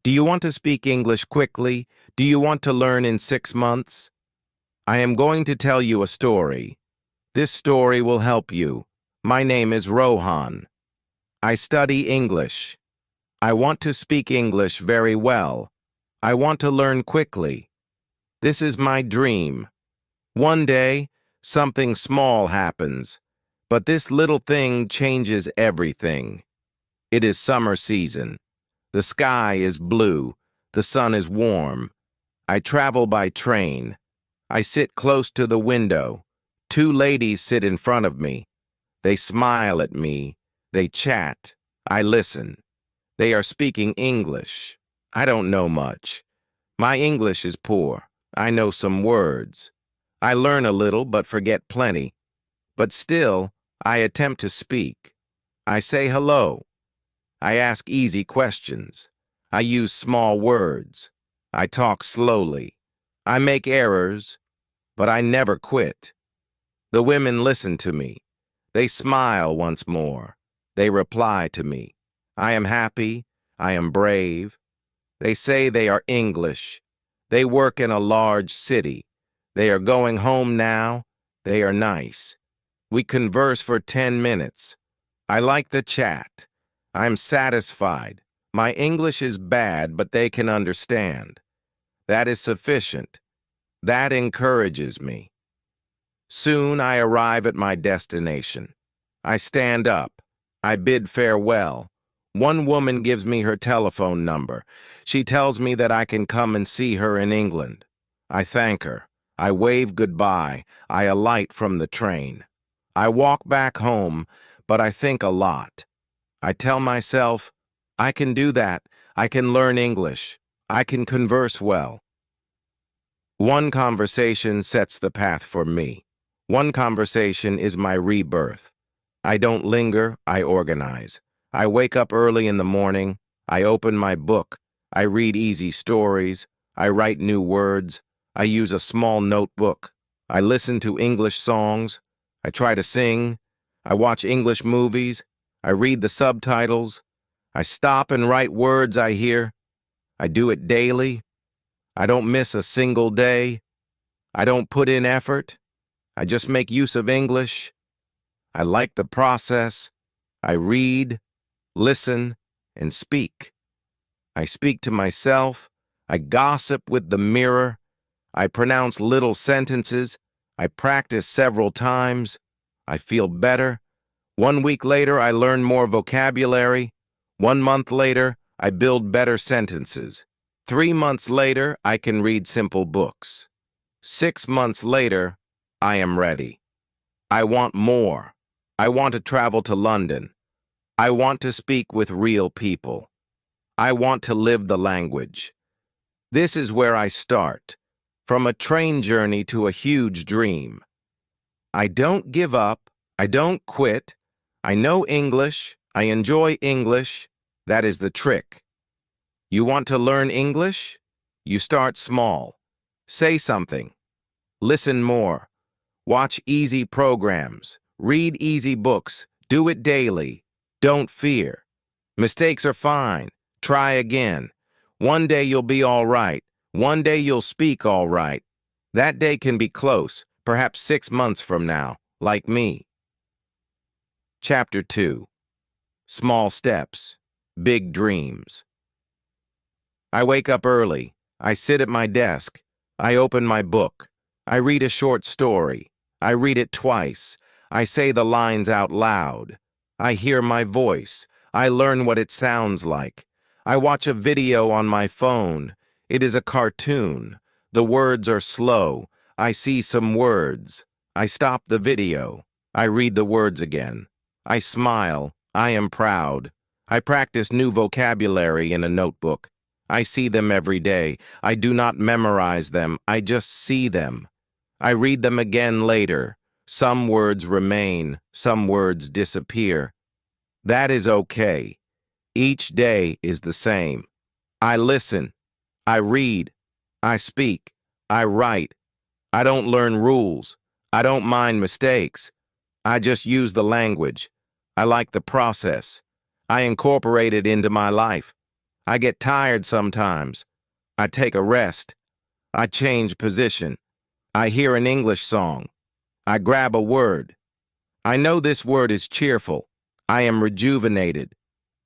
Do you want to speak English quickly? Do you want to learn in 6 months? I am going to tell you a story. This story will help you. My name is Rohan. I study English. I want to speak English very well. I want to learn quickly. This is my dream. One day, something small happens, but this little thing changes everything. It is summer season. The sky is blue. The sun is warm. I travel by train. I sit close to the window. Two ladies sit in front of me. They smile at me. They chat. I listen. They are speaking English. I don't know much. My English is poor. I know some words. I learn a little but forget plenty. But still, I attempt to speak. I say hello. I ask easy questions. I use small words. I talk slowly. I make errors, but I never quit. The women listen to me. They smile once more. They reply to me. I am happy. I am brave. They say they are English. They work in a large city. They are going home now. They are nice. We converse for 10 minutes. I like the chat. I'm satisfied. My English is bad, but they can understand. That is sufficient. That encourages me. Soon I arrive at my destination. I stand up. I bid farewell. One woman gives me her telephone number. She tells me that I can come and see her in England. I thank her. I wave goodbye. I alight from the train. I walk back home, but I think a lot. I tell myself, I can do that. I can learn English. I can converse well. One conversation sets the path for me. One conversation is my rebirth. I don't linger, I organize. I wake up early in the morning. I open my book. I read easy stories. I write new words. I use a small notebook. I listen to English songs. I try to sing. I watch English movies. I read the subtitles. I stop and write words I hear. I do it daily. I don't miss a single day. I don't put in effort. I just make use of English. I like the process. I read, listen, and speak. I speak to myself. I gossip with the mirror. I pronounce little sentences. I practice several times. I feel better. 1 week later, I learn more vocabulary. 1 month later, I build better sentences. 3 months later, I can read simple books. 6 months later, I am ready. I want more. I want to travel to London. I want to speak with real people. I want to live the language. This is where I start, from a train journey to a huge dream. I don't give up. I don't quit. I know English. I enjoy English. That is the trick. You want to learn English? You start small. Say something. Listen more. Watch easy programs. Read easy books. Do it daily. Don't fear. Mistakes are fine. Try again. One day you'll be all right. One day you'll speak all right. That day can be close, perhaps 6 months from now, like me. Chapter 2. Small Steps, Big Dreams. I wake up early. I sit at my desk. I open my book. I read a short story. I read it twice. I say the lines out loud. I hear my voice. I learn what it sounds like. I watch a video on my phone. It is a cartoon. The words are slow. I see some words. I stop the video. I read the words again. I smile. I am proud. I practice new vocabulary in a notebook. I see them every day. I do not memorize them. I just see them. I read them again later. Some words remain. Some words disappear. That is okay. Each day is the same. I listen. I read. I speak. I write. I don't learn rules. I don't mind mistakes. I just use the language. I like the process. I incorporate it into my life. I get tired sometimes. I take a rest. I change position. I hear an English song. I grab a word. I know this word is cheerful. I am rejuvenated.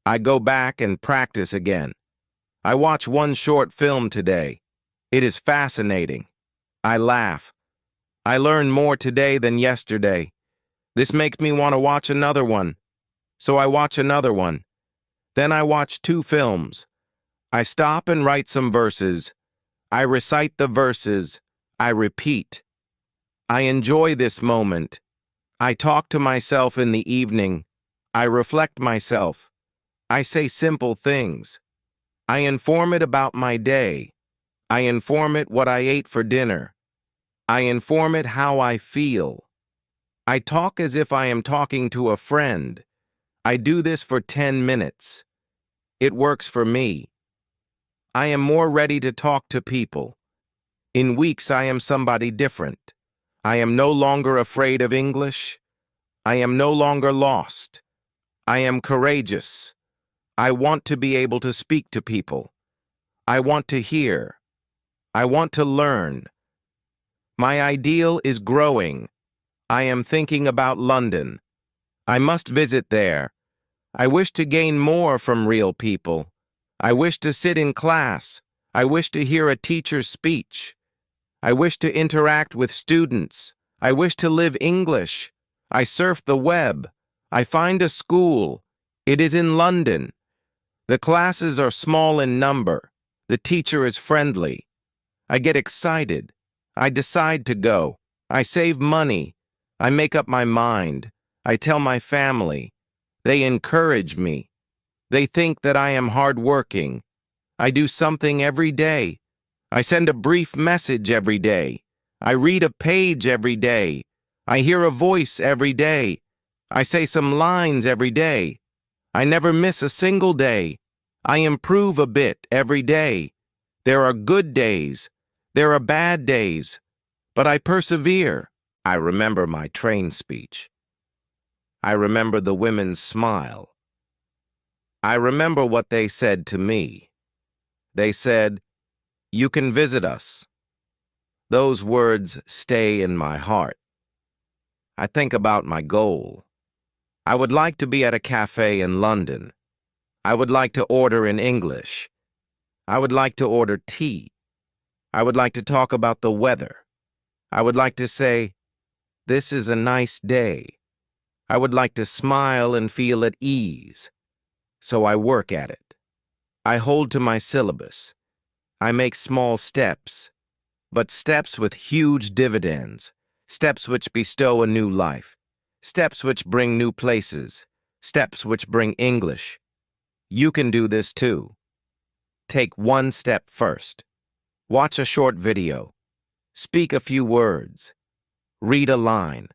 I go back and practice again. I watch one short film today. It is fascinating. I laugh. I learn more today than yesterday. This makes me want to watch another one. So I watch another one. Then I watch 2 films. I stop and write some verses. I recite the verses. I repeat. I enjoy this moment. I talk to myself in the evening. I reflect myself. I say simple things. I inform it about my day. I inform it what I ate for dinner. I inform it how I feel. I talk as if I am talking to a friend. I do this for 10 minutes. It works for me. I am more ready to talk to people. In weeks, I am somebody different. I am no longer afraid of English. I am no longer lost. I am courageous. I want to be able to speak to people. I want to hear. I want to learn. My ideal is growing. I am thinking about London. I must visit there. I wish to gain more from real people. I wish to sit in class. I wish to hear a teacher's speech. I wish to interact with students. I wish to live English. I surf the web. I find a school. It is in London. The classes are small in number. The teacher is friendly. I get excited. I decide to go. I save money. I make up my mind. I tell my family. They encourage me. They think that I am hardworking. I do something every day. I send a brief message every day. I read a page every day. I hear a voice every day. I say some lines every day. I never miss a single day. I improve a bit every day. There are good days. There are bad days. But I persevere. I remember my train speech. I remember the women's smile. I remember what they said to me. They said, "You can visit us." Those words stay in my heart. I think about my goal. I would like to be at a cafe in London. I would like to order in English. I would like to order tea. I would like to talk about the weather. I would like to say, "This is a nice day." I would like to smile and feel at ease. So I work at it. I hold to my syllabus. I make small steps, but steps with huge dividends, steps which bestow a new life, steps which bring new places, steps which bring English. You can do this too. Take one step first. Watch a short video. Speak a few words. Read a line.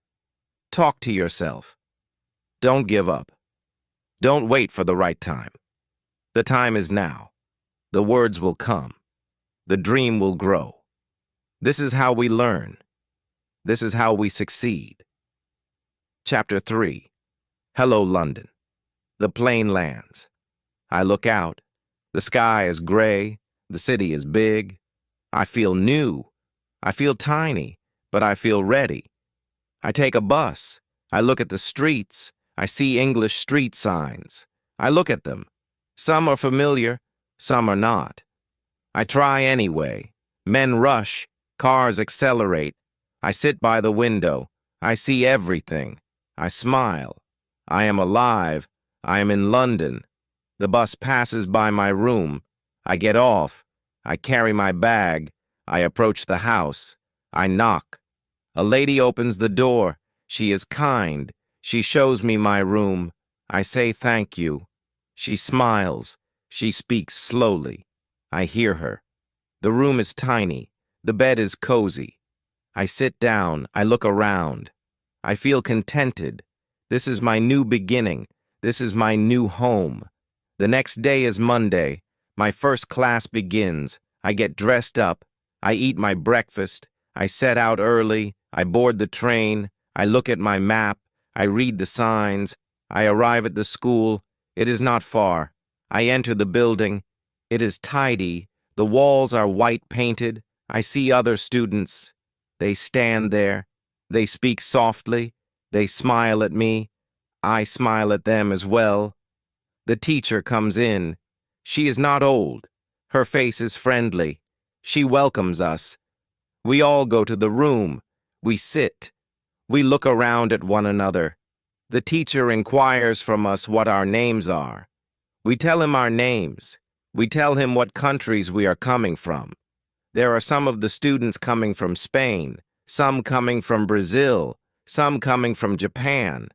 Talk to yourself. Don't give up. Don't wait for the right time. The time is now. The words will come. The dream will grow. This is how we learn. This is how we succeed. Chapter 3. Hello, London. The plane lands. I look out. The sky is gray. The city is big. I feel new. I feel tiny, but I feel ready. I take a bus. I look at the streets. I see English street signs. I look at them. Some are familiar, some are not. I try anyway. Men rush, cars accelerate. I sit by the window. I see everything. I smile. I am alive. I am in London. The bus passes by my room. I get off. I carry my bag. I approach the house. I knock. A lady opens the door. She is kind. She shows me my room. I say thank you. She smiles. She speaks slowly. I hear her. The room is tiny. The bed is cozy. I sit down. I look around. I feel contented. This is my new beginning. This is my new home. The next day is Monday. My first class begins. I get dressed up. I eat my breakfast. I set out early. I board the train. I look at my map. I read the signs. I arrive at the school. It is not far. I enter the building. It is tidy. The walls are white painted. I see other students. They stand there. They speak softly. They smile at me. I smile at them as well. The teacher comes in. She is not old. Her face is friendly. She welcomes us. We all go to the room. We sit. We look around at one another. The teacher inquires from us what our names are. We tell him our names. We tell him what countries we are coming from. There are some of the students coming from Spain, some coming from Brazil, some coming from Japan.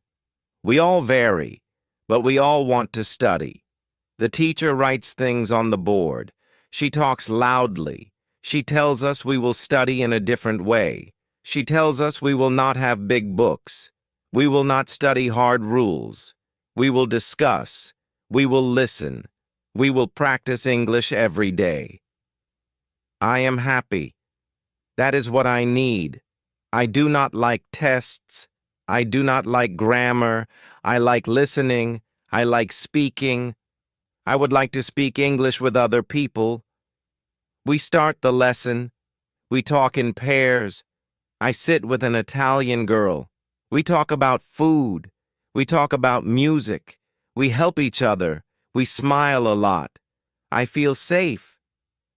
We all vary, but we all want to study. The teacher writes things on the board. She talks loudly. She tells us we will study in a different way. She tells us we will not have big books. We will not study hard rules. We will discuss. We will listen. We will practice English every day. I am happy. That is what I need. I do not like tests. I do not like grammar. I like listening. I like speaking. I would like to speak English with other people. We start the lesson. We talk in pairs. I sit with an Italian girl. We talk about food. We talk about music. We help each other. We smile a lot. I feel safe.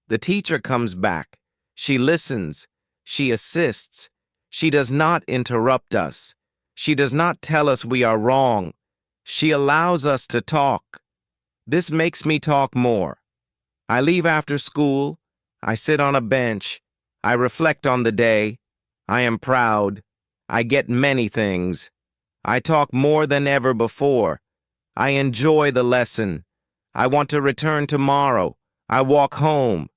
The teacher comes back. She listens. She assists. She does not interrupt us. She does not tell us we are wrong. She allows us to talk. This makes me talk more. I leave after school. I sit on a bench. I reflect on the day. I am proud. I get many things. I talk more than ever before. I enjoy the lesson. I want to return tomorrow. I walk home.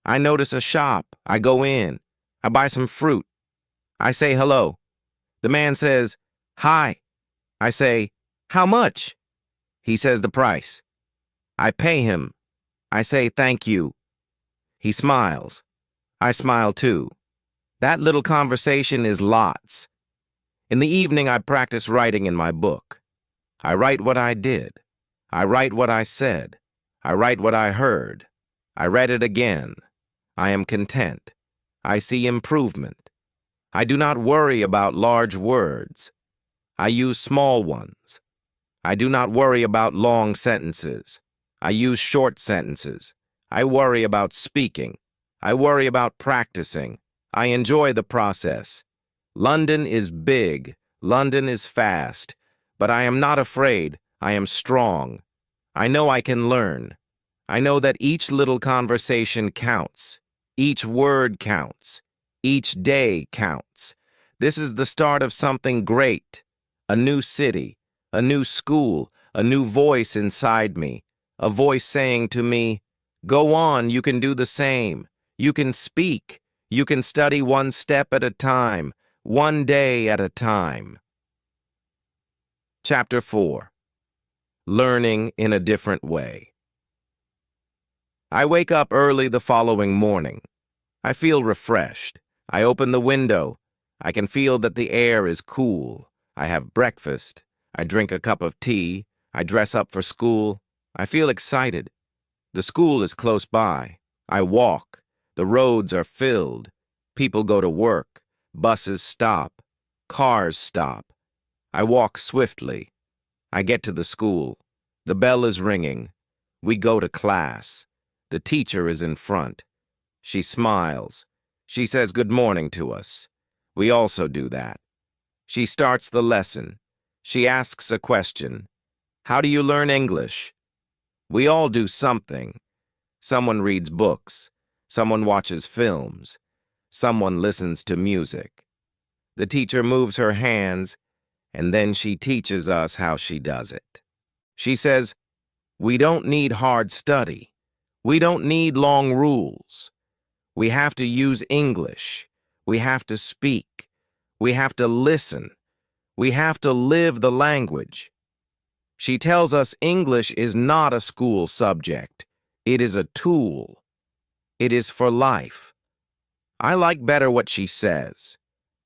I notice a shop. I go in. I buy some fruit. I say hello. The man says, "Hi." I say, "How much?" He says the price. I pay him. I say thank you. He smiles. I smile too. That little conversation is lots. In the evening, I practice writing in my book. I write what I did. I write what I said. I write what I heard. I read it again. I am content. I see improvement. I do not worry about large words. I use small ones. I do not worry about long sentences. I use short sentences. I worry about speaking. I worry about practicing. I enjoy the process. London is big. London is fast. But I am not afraid. I am strong. I know I can learn. I know that each little conversation counts. Each word counts. Each day counts. This is the start of something great. A new city, a new school, a new voice inside me. A voice saying to me, "Go on, you can do the same. You can speak. You can study one step at a time, one day at a time." Chapter 4. Learning in a different way. I wake up early the following morning. I feel refreshed. I open the window. I can feel that the air is cool. I have breakfast. I drink a cup of tea. I dress up for school. I feel excited. The school is close by. I walk. The roads are filled. People go to work. Buses stop. Cars stop. I walk swiftly. I get to the school. The bell is ringing. We go to class. The teacher is in front. She smiles. She says good morning to us. We also do that. She starts the lesson. She asks a question. How do you learn English? We all do something. Someone reads books. Someone watches films. Someone listens to music. The teacher moves her hands, and then she teaches us how she does it. She says, we don't need hard study. We don't need long rules. We have to use English. We have to speak. We have to listen. We have to live the language. She tells us English is not a school subject. It is a tool. It is for life. I like better what she says.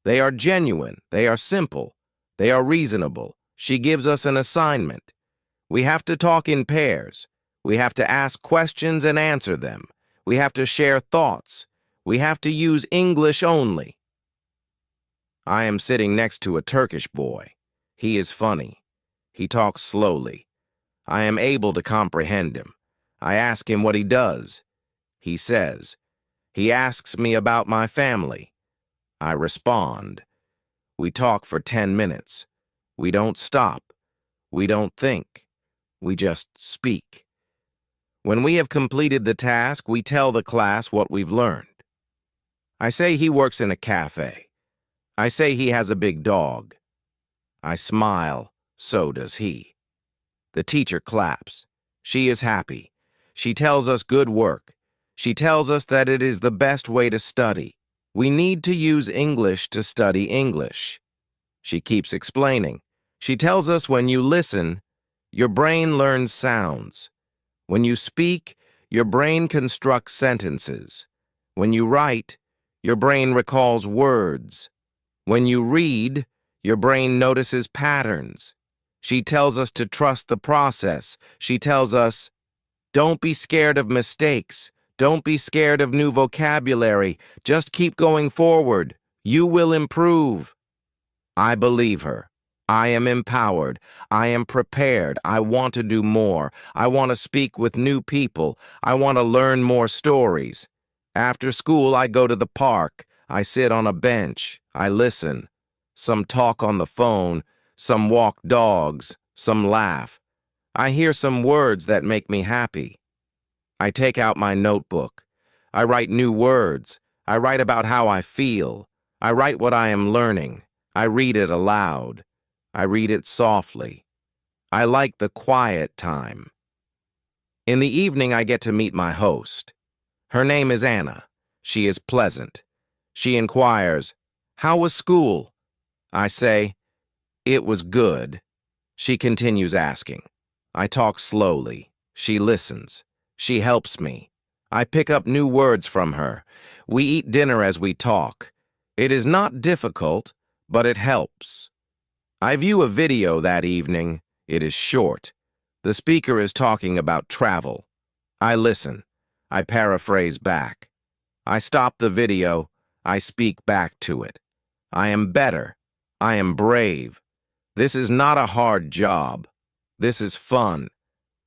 They are genuine. They are simple. They are reasonable. She gives us an assignment. We have to talk in pairs. We have to ask questions and answer them. We have to share thoughts. We have to use English only. I am sitting next to a Turkish boy. He is funny. He talks slowly. I am able to comprehend him. I ask him what he does. He says. He asks me about my family. I respond. We talk for 10 minutes. We don't stop. We don't think. We just speak. When we have completed the task, we tell the class what we've learned. I say he works in a cafe. I say he has a big dog. I smile, so does he. The teacher claps. She is happy. She tells us good work. She tells us that it is the best way to study. We need to use English to study English. She keeps explaining. She tells us when you listen, your brain learns sounds. When you speak, your brain constructs sentences. When you write, your brain recalls words. When you read, your brain notices patterns. She tells us to trust the process. She tells us, don't be scared of mistakes. Don't be scared of new vocabulary. Just keep going forward. You will improve. I believe her. I am empowered. I am prepared. I want to do more. I want to speak with new people. I want to learn more stories. After school, I go to the park. I sit on a bench. I listen. Some talk on the phone. Some walk dogs. Some laugh. I hear some words that make me happy. I take out my notebook. I write new words. I write about how I feel. I write what I am learning. I read it aloud. I read it softly. I like the quiet time. In the evening, I get to meet my host. Her name is Anna. She is pleasant. She inquires, "How was school?" I say, "It was good." She continues asking. I talk slowly. She listens. She helps me. I pick up new words from her. We eat dinner as we talk. It is not difficult, but it helps. I view a video that evening. It is short. The speaker is talking about travel. I listen. I paraphrase back. I stop the video. I speak back to it. I am better. I am brave. This is not a hard job. This is fun.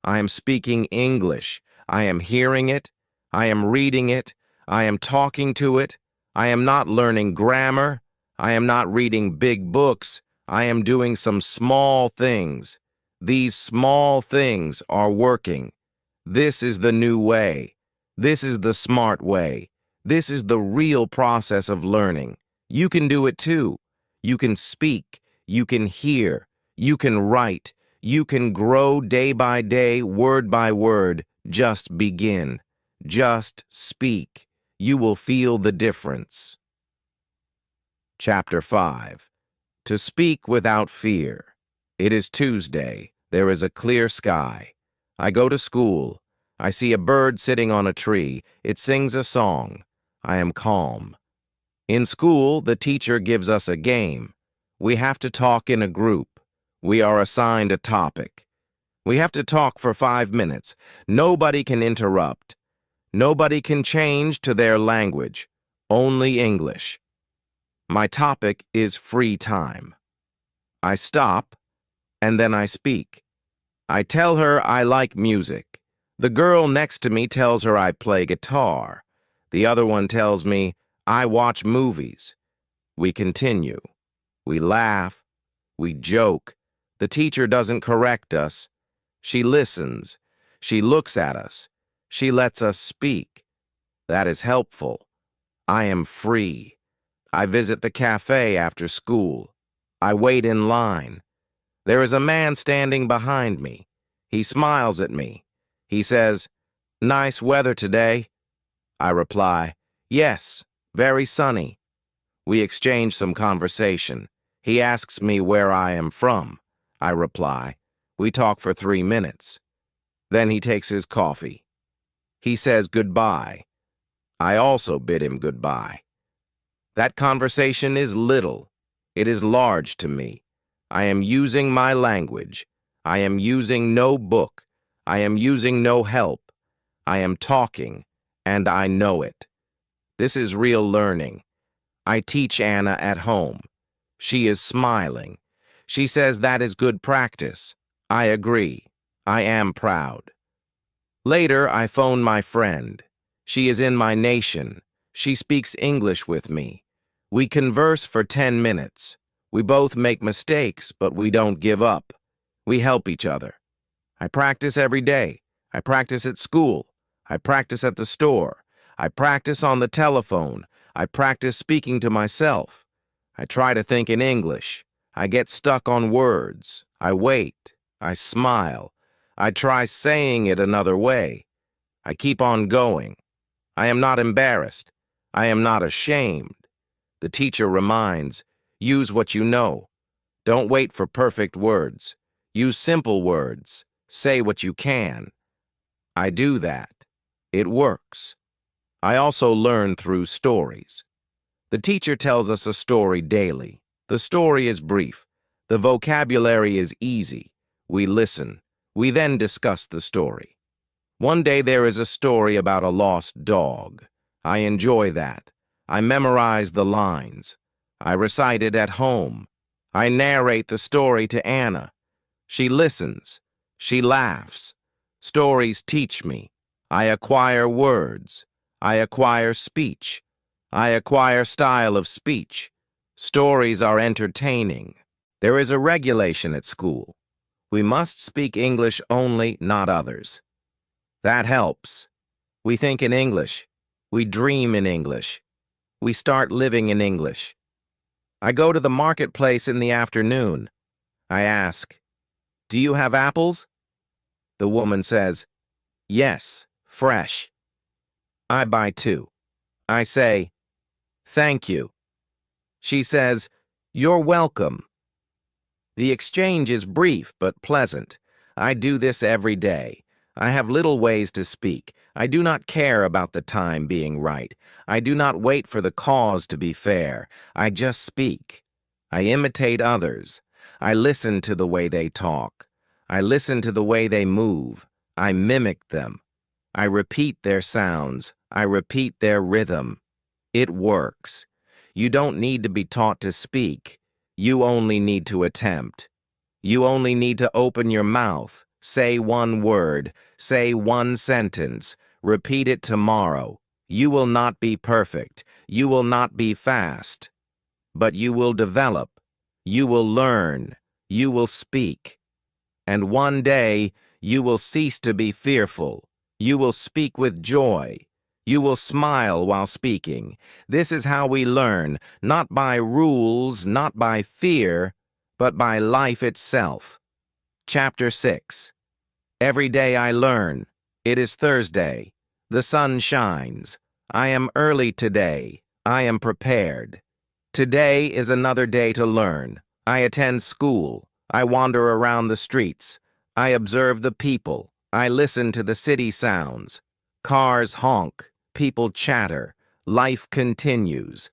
I am speaking English. I am hearing it. I am reading it. I am talking to it. I am not learning grammar. I am not reading big books. I am doing some small things. These small things are working. This is the new way. This is the smart way. This is the real process of learning. You can do it too. You can speak. You can hear. You can write. You can grow day by day, word by word. Just begin. Just speak. You will feel the difference. Chapter 5. To speak without fear. It is Tuesday. There is a clear sky. I go to school. I see a bird sitting on a tree. It sings a song. I am calm. In school, the teacher gives us a game. We have to talk in a group. We are assigned a topic. We have to talk for 5 minutes. Nobody can interrupt. Nobody can change to their language. Only English. My topic is free time. I stop, and then I speak. I tell her I like music. The girl next to me tells her I play guitar. The other one tells me I watch movies. We continue. We laugh. We joke. The teacher doesn't correct us. She listens. She looks at us. She lets us speak. That is helpful. I am free. I visit the cafe after school. I wait in line. There is a man standing behind me. He smiles at me. He says, "Nice weather today." I reply, "Yes, very sunny." We exchange some conversation. He asks me where I am from. I reply. We talk for 3 minutes. Then he takes his coffee. He says goodbye. I also bid him goodbye. That conversation is little. It is large to me. I am using my language. I am using no book. I am using no help. I am talking, and I know it. This is real learning. I teach Anna at home. She is smiling. She says that is good practice. I agree. I am proud. Later, I phone my friend. She is in my nation. She speaks English with me. We converse for 10 minutes. We both make mistakes, but we don't give up. We help each other. I practice every day. I practice at school. I practice at the store. I practice on the telephone. I practice speaking to myself. I try to think in English. I get stuck on words. I wait. I smile. I try saying it another way. I keep on going. I am not embarrassed. I am not ashamed. The teacher reminds, use what you know. Don't wait for perfect words. Use simple words. Say what you can. I do that. It works. I also learn through stories. The teacher tells us a story daily. The story is brief. The vocabulary is easy. We listen. We then discuss the story. One day there is a story about a lost dog. I enjoy that. I memorize the lines. I recite it at home. I narrate the story to Anna. She listens. She laughs. Stories teach me. I acquire words. I acquire speech. I acquire style of speech. Stories are entertaining. There is a regulation at school. We must speak English only, not others. That helps. We think in English. We dream in English. We start living in English. I go to the marketplace in the afternoon. I ask, "Do you have apples?" The woman says, "Yes, fresh." I buy 2. I say, "Thank you." She says, "You're welcome." The exchange is brief but pleasant. I do this every day. I have little ways to speak. I do not care about the time being right. I do not wait for the cause to be fair. I just speak. I imitate others. I listen to the way they talk. I listen to the way they move. I mimic them. I repeat their sounds. I repeat their rhythm. It works. You don't need to be taught to speak. You only need to attempt. You only need to open your mouth, say one word, say one sentence, repeat it tomorrow. You will not be perfect. You will not be fast. But you will develop. You will learn. You will speak. And one day, you will cease to be fearful. You will speak with joy. You will smile while speaking. This is how we learn, not by rules, not by fear, but by life itself. Chapter 6. Every day I learn. It is Thursday. The sun shines. I am early today. I am prepared. Today is another day to learn. I attend school. I wander around the streets. I observe the people. I listen to the city sounds. Cars honk. People chatter. Life continues.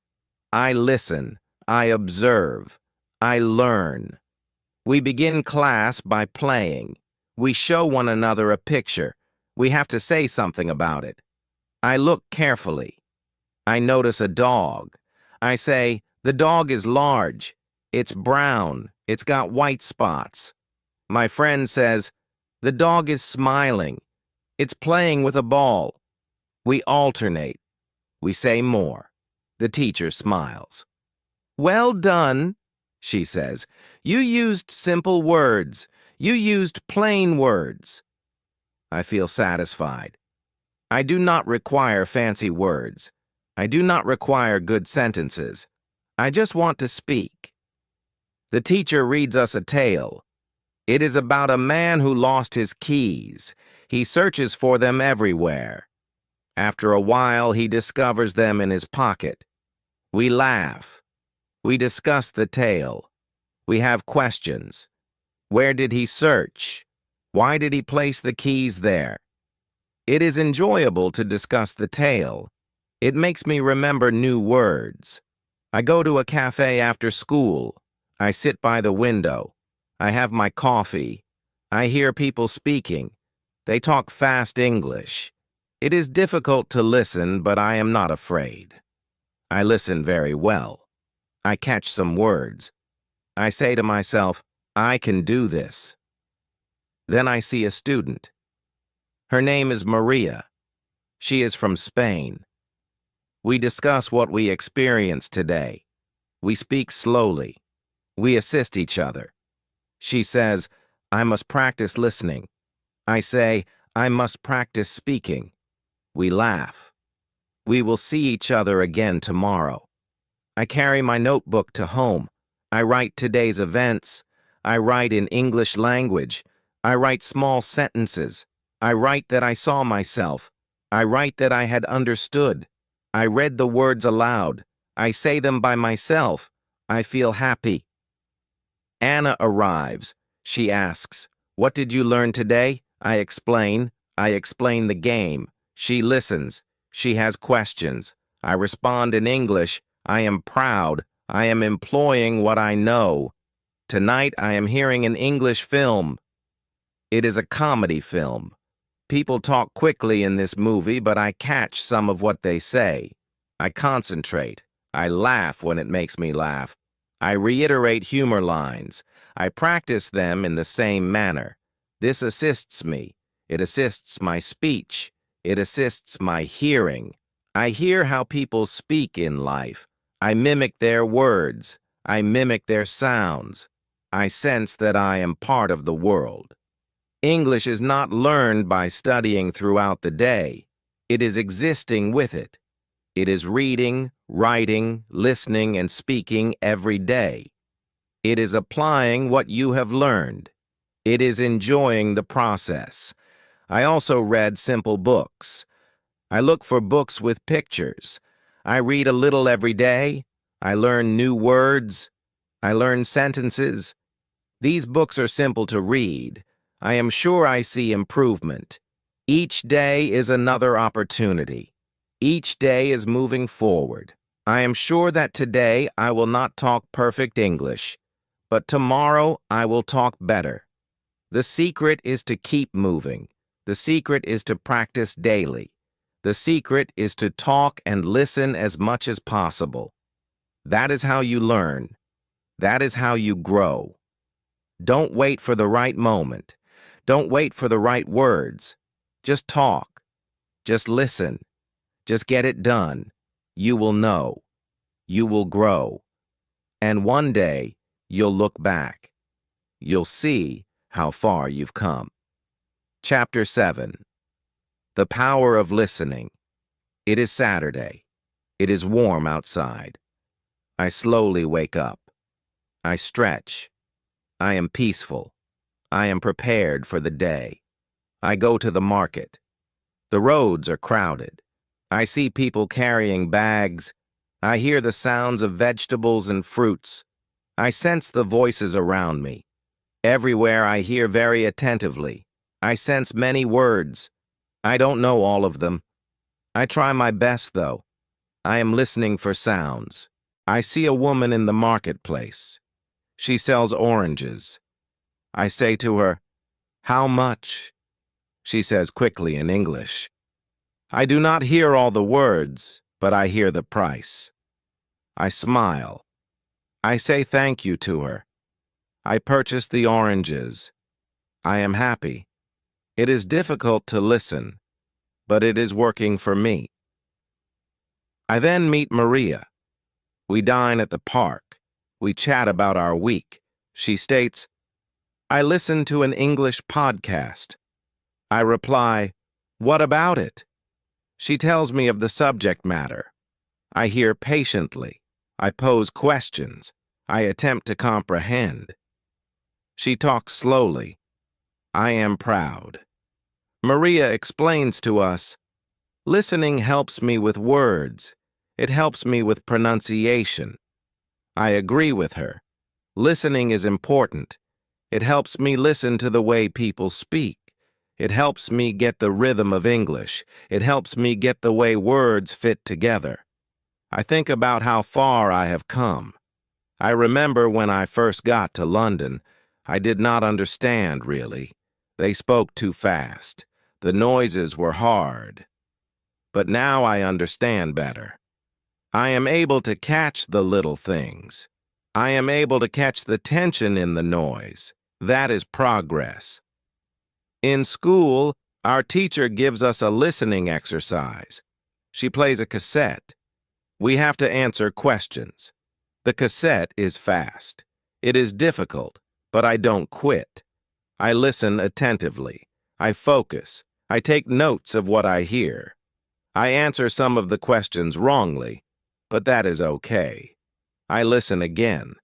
I listen. I observe. I learn. We begin class by playing. We show one another a picture. We have to say something about it. I look carefully. I notice a dog. I say, "The dog is large. It's brown. It's got white spots." My friend says, "The dog is smiling. It's playing with a ball." We alternate. We say more. The teacher smiles. "Well done," she says. "You used simple words. You used plain words." I feel satisfied. I do not require fancy words. I do not require good sentences. I just want to speak. The teacher reads us a tale. It is about a man who lost his keys. He searches for them everywhere. After a while, he discovers them in his pocket. We laugh. We discuss the tale. We have questions. Where did he search? Why did he place the keys there? It is enjoyable to discuss the tale. It makes me remember new words. I go to a cafe after school. I sit by the window. I have my coffee. I hear people speaking. They talk fast English. It is difficult to listen, but I am not afraid. I listen very well. I catch some words. I say to myself, I can do this. Then I see a student. Her name is Maria. She is from Spain. We discuss what we experienced today. We speak slowly. We assist each other. She says, I must practice listening. I say, I must practice speaking. We laugh. We will see each other again tomorrow. I carry my notebook to home. I write today's events. I write in English language. I write small sentences. I write that I saw myself. I write that I had understood. I read the words aloud. I say them by myself. I feel happy. Anna arrives. She asks, What did you learn today? I explain. I explain the game. She listens. She has questions. I respond in English. I am proud. I am employing what I know. Tonight I am hearing an English film. It is a comedy film. People talk quickly in this movie, but I catch some of what they say. I concentrate. I laugh when it makes me laugh. I reiterate humor lines. I practice them in the same manner. This assists me. It assists my speech. It assists my hearing. I hear how people speak in life. I mimic their words. I mimic their sounds. I sense that I am part of the world. English is not learned by studying throughout the day. It is existing with it. It is reading, writing, listening, and speaking every day. It is applying what you have learned. It is enjoying the process. I also read simple books. I look for books with pictures. I read a little every day. I learn new words. I learn sentences. These books are simple to read. I am sure I see improvement. Each day is another opportunity. Each day is moving forward. I am sure that today I will not talk perfect English, but tomorrow I will talk better. The secret is to keep moving. The secret is to practice daily. The secret is to talk and listen as much as possible. That is how you learn. That is how you grow. Don't wait for the right moment. Don't wait for the right words. Just talk. Just listen. Just get it done. You will know. You will grow. And one day, you'll look back. You'll see how far you've come. Chapter 7. The Power of Listening. It is Saturday. It is warm outside. I slowly wake up. I stretch. I am peaceful. I am prepared for the day. I go to the market. The roads are crowded. I see people carrying bags. I hear the sounds of vegetables and fruits. I sense the voices around me. Everywhere I hear very attentively. I sense many words. I don't know all of them. I try my best, though. I am listening for sounds. I see a woman in the marketplace. She sells oranges. I say to her, "How much?" She says quickly in English. I do not hear all the words, but I hear the price. I smile. I say thank you to her. I purchase the oranges. I am happy. It is difficult to listen, but it is working for me. I then meet Maria. We dine at the park. We chat about our week. She states, I listen to an English podcast. I reply, what about it? She tells me of the subject matter. I hear patiently. I pose questions. I attempt to comprehend. She talks slowly. I am proud. Maria explains to us, listening helps me with words. It helps me with pronunciation. I agree with her. Listening is important. It helps me listen to the way people speak. It helps me get the rhythm of English. It helps me get the way words fit together. I think about how far I have come. I remember when I first got to London, I did not understand, really. They spoke too fast. The noises were hard. But now I understand better. I am able to catch the little things. I am able to catch the tension in the noise. That is progress. In school, our teacher gives us a listening exercise. She plays a cassette. We have to answer questions. The cassette is fast. It is difficult, but I don't quit. I listen attentively. I focus. I take notes of what I hear. I answer some of the questions wrongly, but that is okay. I listen again.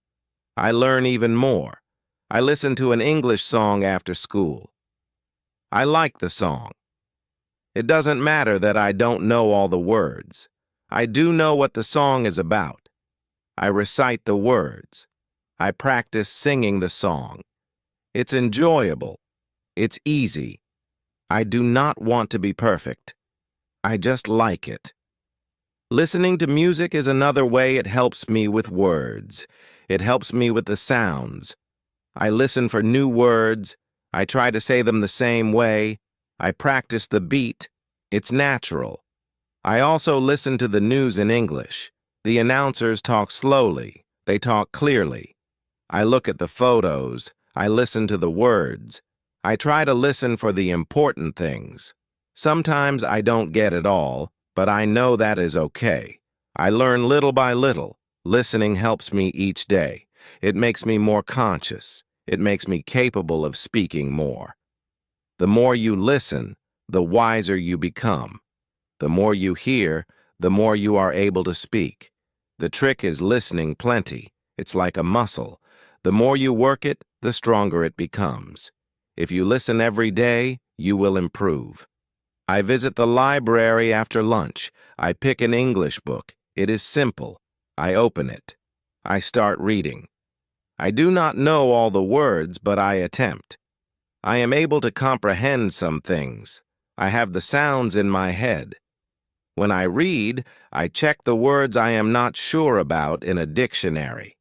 I learn even more. I listen to an English song after school. I like the song. It doesn't matter that I don't know all the words. I do know what the song is about. I recite the words. I practice singing the song. It's enjoyable. It's easy. I do not want to be perfect. I just like it. Listening to music is another way it helps me with words. It helps me with the sounds. I listen for new words. I try to say them the same way. I practice the beat. It's natural. I also listen to the news in English. The announcers talk slowly. They talk clearly. I look at the photos. I listen to the words. I try to listen for the important things. Sometimes I don't get it all, but I know that is okay. I learn little by little. Listening helps me each day. It makes me more conscious. It makes me capable of speaking more. The more you listen, the wiser you become. The more you hear, the more you are able to speak. The trick is listening plenty. It's like a muscle. The more you work it, the stronger it becomes. If you listen every day, you will improve. I visit the library after lunch. I pick an English book. It is simple. I open it. I start reading. I do not know all the words, but I attempt. I am able to comprehend some things. I have the sounds in my head. When I read, I check the words I am not sure about in a dictionary.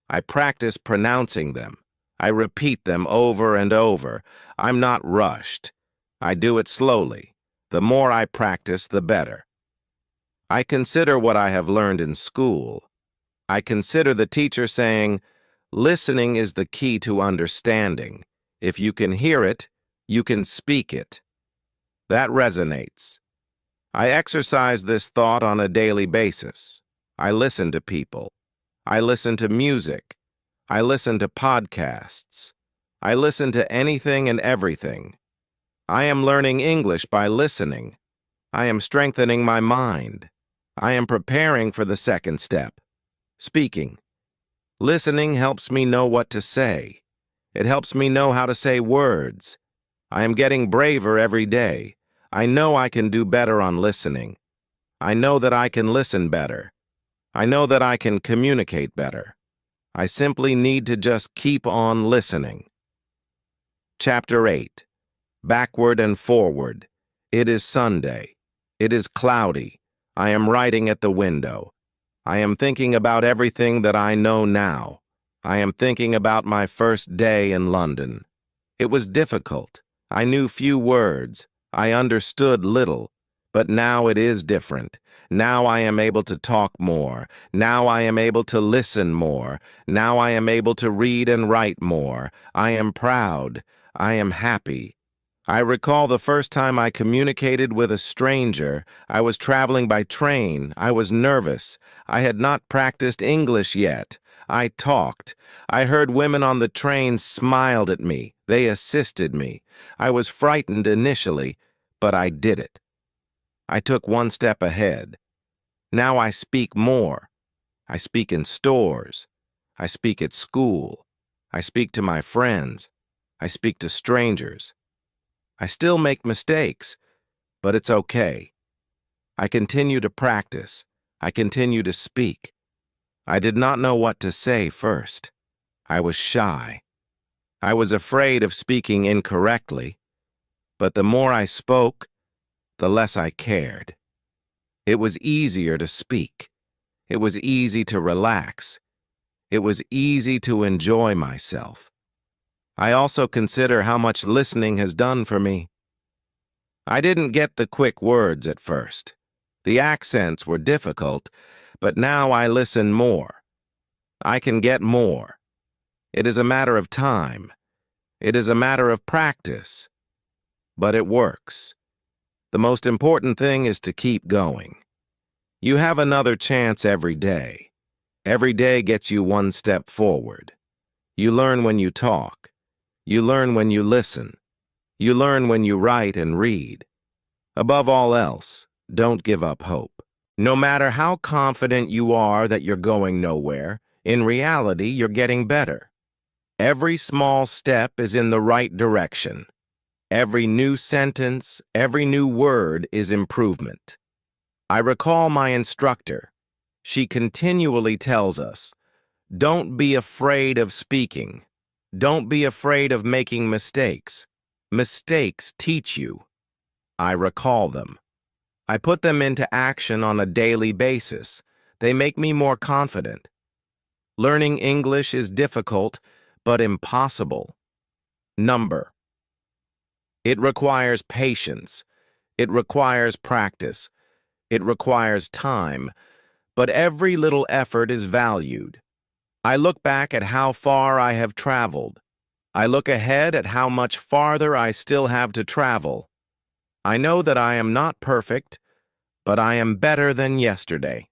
I practice pronouncing them. I repeat them over and over. I'm not rushed. I do it slowly. The more I practice, the better. I consider what I have learned in school. I consider the teacher saying, listening is the key to understanding. If you can hear it, you can speak it. That resonates. I exercise this thought on a daily basis. I listen to people. I listen to music. I listen to podcasts. I listen to anything and everything. I am learning English by listening. I am strengthening my mind. I am preparing for the second step, speaking. Listening helps me know what to say. It helps me know how to say words. I am getting braver every day. I know I can do better on listening. I know that I can listen better. I know that I can communicate better. I simply need to just keep on listening. Chapter 8. Backward and forward. It is Sunday. It is cloudy. I am writing at the window. I am thinking about everything that I know now. I am thinking about my first day in London. It was difficult. I knew few words. I understood little. But now it is different. Now I am able to talk more. Now I am able to listen more. Now I am able to read and write more. I am proud. I am happy. I recall the first time I communicated with a stranger. I was traveling by train. I was nervous. I had not practiced English yet. I talked. I heard women on the train smiled at me. They assisted me. I was frightened initially, but I did it. I took one step ahead. Now I speak more. I speak in stores. I speak at school. I speak to my friends. I speak to strangers. I still make mistakes, but it's okay. I continue to practice. I continue to speak. I did not know what to say first. I was shy. I was afraid of speaking incorrectly, but the more I spoke, the less I cared. It was easier to speak. It was easy to relax. It was easy to enjoy myself. I also consider how much listening has done for me. I didn't get the quick words at first. The accents were difficult, but now I listen more. I can get more. It is a matter of time. It is a matter of practice. But it works. The most important thing is to keep going. You have another chance every day. Every day gets you one step forward. You learn when you talk. You learn when you listen. You learn when you write and read. Above all else, don't give up hope. No matter how confident you are that you're going nowhere, in reality, you're getting better. Every small step is in the right direction. Every new sentence, every new word is improvement. I recall my instructor. She continually tells us, don't be afraid of speaking. Don't be afraid of making mistakes. Mistakes teach you. I recall them. I put them into action on a daily basis. They make me more confident. Learning English is difficult, but impossible. Number. It requires patience. It requires practice. It requires time. But every little effort is valued. I look back at how far I have traveled. I look ahead at how much farther I still have to travel. I know that I am not perfect, but I am better than yesterday.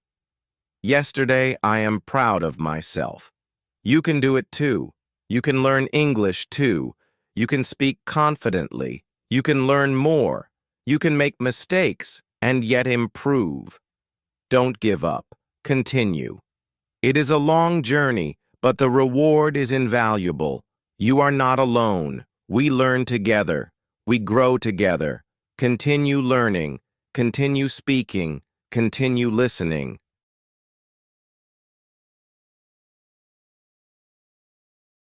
Yesterday, I am proud of myself. You can do it too. You can learn English too. You can speak confidently. You can learn more. You can make mistakes and yet improve. Don't give up. Continue. It is a long journey, but the reward is invaluable. You are not alone. We learn together. We grow together. Continue learning. Continue speaking. Continue listening.